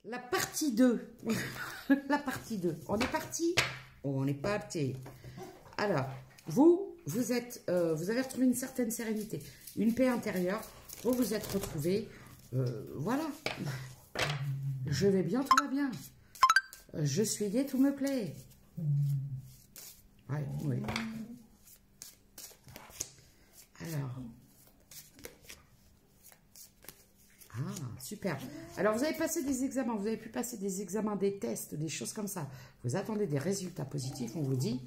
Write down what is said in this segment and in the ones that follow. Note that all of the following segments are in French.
La partie 2. La partie 2. On est parti? On est parti. Alors, vous avez retrouvé une certaine sérénité, une paix intérieure. Vous vous êtes retrouvés. Voilà. Je vais bien, tout va bien. Je suis gai, tout me plaît. Ouais, oui. Alors. Ah, super. Alors, vous avez passé des examens, vous avez pu passer des examens, des tests, des choses comme ça. Vous attendez des résultats positifs, on vous dit,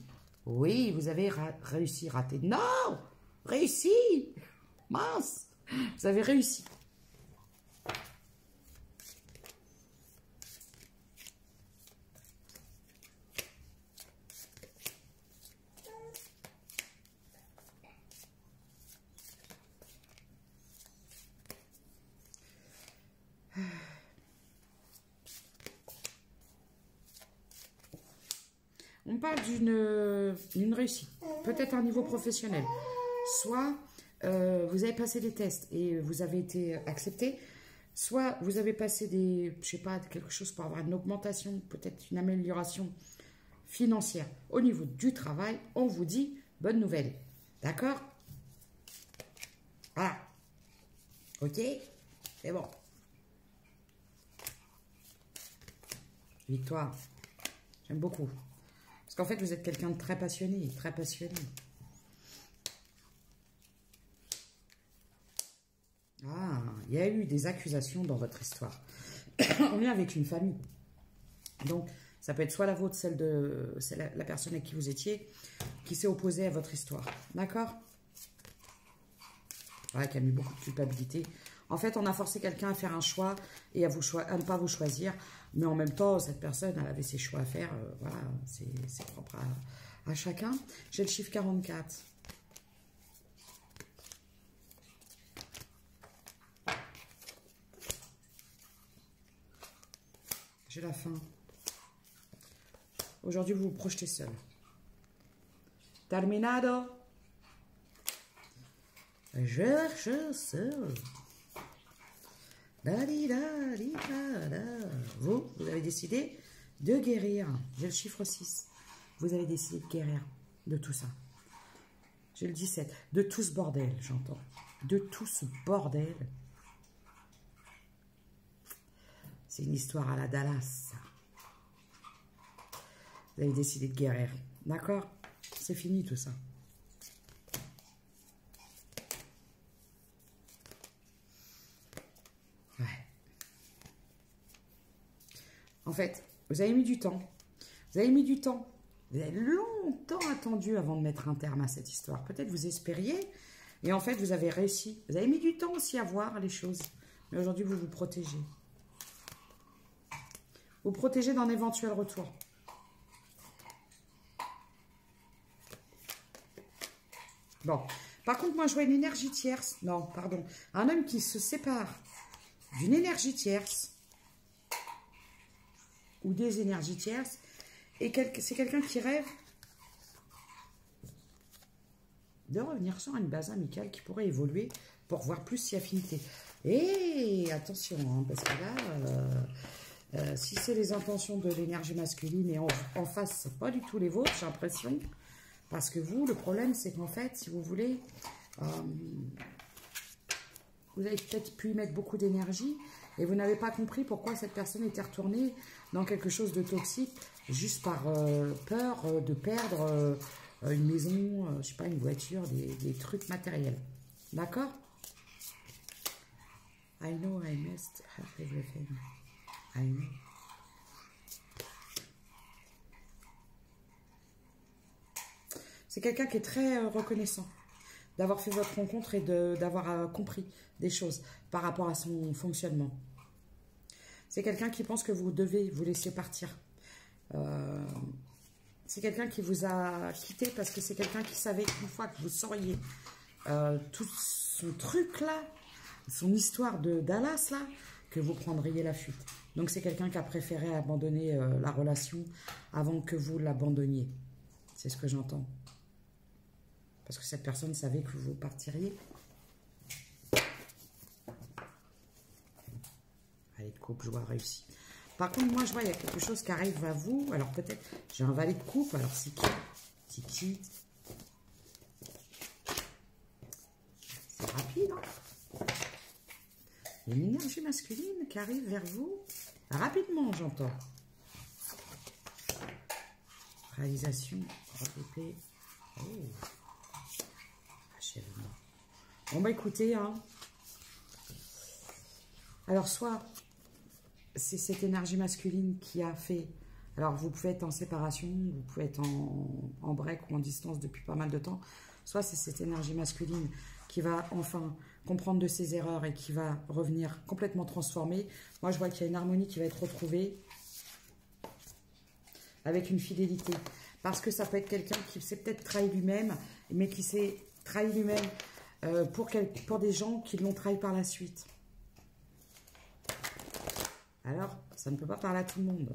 oui, vous avez réussi, raté. Non, réussi. Mince, vous avez réussi. On parle d'une réussite, peut-être à un niveau professionnel. Soit vous avez passé des tests et vous avez été accepté, soit vous avez passé je sais pas, quelque chose pour avoir une augmentation, peut-être une amélioration financière. Au niveau du travail, on vous dit bonne nouvelle. D'accord? Voilà. Ok? C'est bon. Victoire. J'aime beaucoup. Parce qu'en fait, vous êtes quelqu'un de très passionné, très passionné. Ah, il y a eu des accusations dans votre histoire. On est avec une famille. Donc, ça peut être soit la vôtre, celle de la personne avec qui vous étiez, qui s'est opposée à votre histoire. D'accord? Ouais, qui a mis beaucoup de culpabilité. En fait, on a forcé quelqu'un à faire un choix et à ne pas vous choisir. Mais en même temps, cette personne, elle avait ses choix à faire. Voilà, c'est propre à chacun. J'ai le chiffre 44. J'ai la faim. Aujourd'hui, vous vous projetez seul. Terminado. Je marche seul. Vous avez décidé de guérir. J'ai le chiffre 6. Vous avez décidé de guérir de tout ça. J'ai le 17. De tout ce bordel, j'entends. De tout ce bordel. C'est une histoire à la Dallas. Vous avez décidé de guérir. D'accord? C'est fini tout ça. Ouais. En fait, vous avez mis du temps. Vous avez mis du temps. Vous avez longtemps attendu avant de mettre un terme à cette histoire. Peut-être vous espériez. Et en fait, vous avez réussi. Vous avez mis du temps aussi à voir les choses. Mais aujourd'hui, vous vous protégez. Vous protégez d'un éventuel retour. Bon. Par contre, moi, je vois une énergie tierce. Non, pardon. Un homme qui se sépare d'une énergie tierce ou des énergies tierces. Et c'est quelqu'un qui rêve de revenir sur une base amicale qui pourrait évoluer pour voir plus si affinité. Et attention, hein, parce que là, si c'est les intentions de l'énergie masculine et en face, c'est pas du tout les vôtres, j'ai l'impression. Parce que vous, le problème, c'est qu'en fait, si vous voulez, vous avez peut-être pu y mettre beaucoup d'énergie et vous n'avez pas compris pourquoi cette personne était retournée dans quelque chose de toxique juste par peur de perdre une maison, je sais pas, une voiture, des trucs matériels. D'accord? I know I messed up everything. I know. C'est quelqu'un qui est très reconnaissant d'avoir fait votre rencontre et d'avoir compris des choses par rapport à son fonctionnement. C'est quelqu'un qui pense que vous devez vous laisser partir. C'est quelqu'un qui vous a quitté parce que c'est quelqu'un qui savait qu'une fois que vous sauriez tout son truc là, son histoire de Dallas là, que vous prendriez la fuite. Donc c'est quelqu'un qui a préféré abandonner la relation avant que vous l'abandonniez. C'est ce que j'entends. Parce que cette personne savait que vous partiriez. Allez, de couple, joie, réussi. Par contre, moi, je vois, il y a quelque chose qui arrive à vous. Alors, peut-être, j'ai un valet de coupe. Alors, c'est qui? C'est qui? C'est rapide, hein? Il y a une énergie masculine qui arrive vers vous. Rapidement, j'entends. Réalisation. Épée. Oh. Achèvement. Bon, bah, écoutez, hein. Alors, soit c'est cette énergie masculine qui a fait... Alors, vous pouvez être en séparation, vous pouvez être en break ou en distance depuis pas mal de temps. Soit c'est cette énergie masculine qui va enfin comprendre de ses erreurs et qui va revenir complètement transformée. Moi, je vois qu'il y a une harmonie qui va être retrouvée avec une fidélité. Parce que ça peut être quelqu'un qui s'est peut-être trahi lui-même, mais qui s'est trahi lui-même pour des gens qui l'ont trahi par la suite. Alors, ça ne peut pas parler à tout le monde.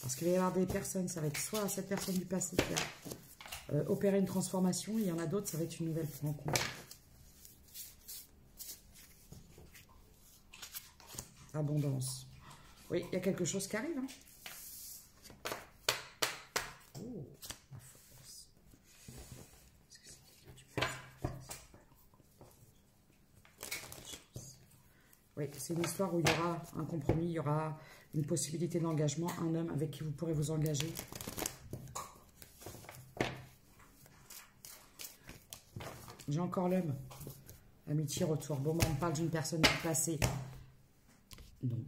Parce qu'il va y avoir des personnes, ça va être soit cette personne du passé qui a opéré une transformation, il y en a d'autres, ça va être une nouvelle rencontre. Abondance. Oui, il y a quelque chose qui arrive. Hein. Oh, la force. Est-ce que c'est quelqu'un du passé? Oui, c'est une histoire où il y aura un compromis, il y aura une possibilité d'engagement, un homme avec qui vous pourrez vous engager. J'ai encore l'homme. Amitié, retour. Bon, on parle d'une personne du passé. Non.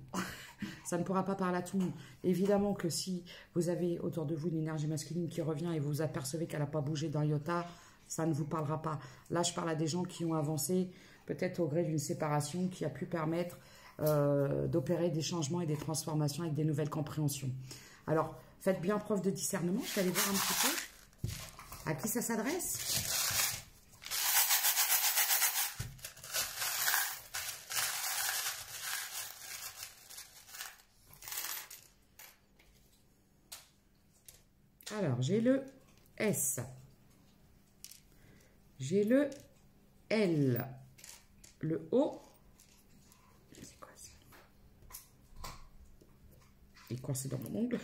Ça ne pourra pas parler à tout le monde. Évidemment que si vous avez autour de vous une énergie masculine qui revient et vous apercevez qu'elle n'a pas bougé d'un iota, ça ne vous parlera pas. Là, je parle à des gens qui ont avancé, peut-être au gré d'une séparation qui a pu permettre d'opérer des changements et des transformations avec des nouvelles compréhensions. Alors, faites bien preuve de discernement. Je vais aller voir un petit peu à qui ça s'adresse. Alors, j'ai le S. J'ai le L. Le O. C'est quoi ça? Il est coincé dans mon ongle.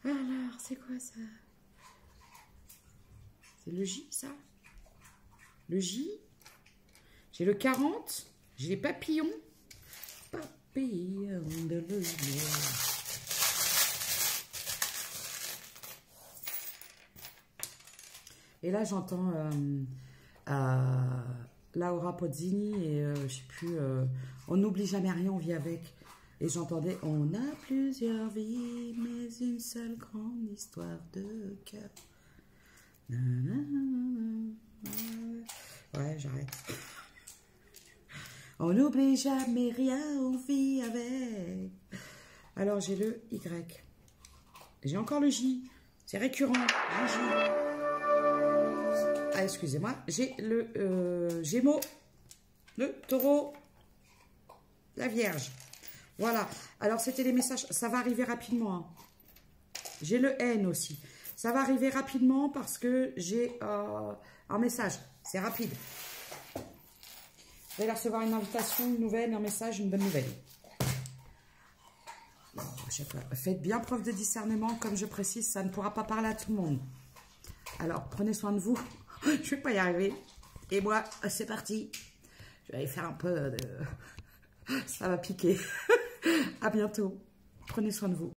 Alors, c'est quoi ça? C'est le J, ça? Le J. J'ai le 40. J'ai les papillons. Papillons de lumière. Et là, j'entends Laura Pozzini et je sais plus, on n'oublie jamais rien, on vit avec. Et j'entendais, on a plusieurs vies, mais une seule grande histoire de cœur. Ouais, j'arrête. On n'oublie jamais rien, on vit avec. Alors, j'ai le Y. J'ai encore le J. C'est récurrent. Le J. Ah, excusez-moi, j'ai le Gémeaux, le Taureau, la Vierge. Voilà. Alors, c'était les messages. Ça va arriver rapidement. Hein. J'ai le N aussi. Ça va arriver rapidement parce que j'ai un message. C'est rapide. Vous allez recevoir une invitation, une nouvelle, un message, une bonne nouvelle. Bon, à chaque fois, faites bien preuve de discernement. Comme je précise, ça ne pourra pas parler à tout le monde. Alors, prenez soin de vous. Je ne vais pas y arriver. Et moi, c'est parti. Je vais aller faire un peu de... Ça va piquer. À bientôt. Prenez soin de vous.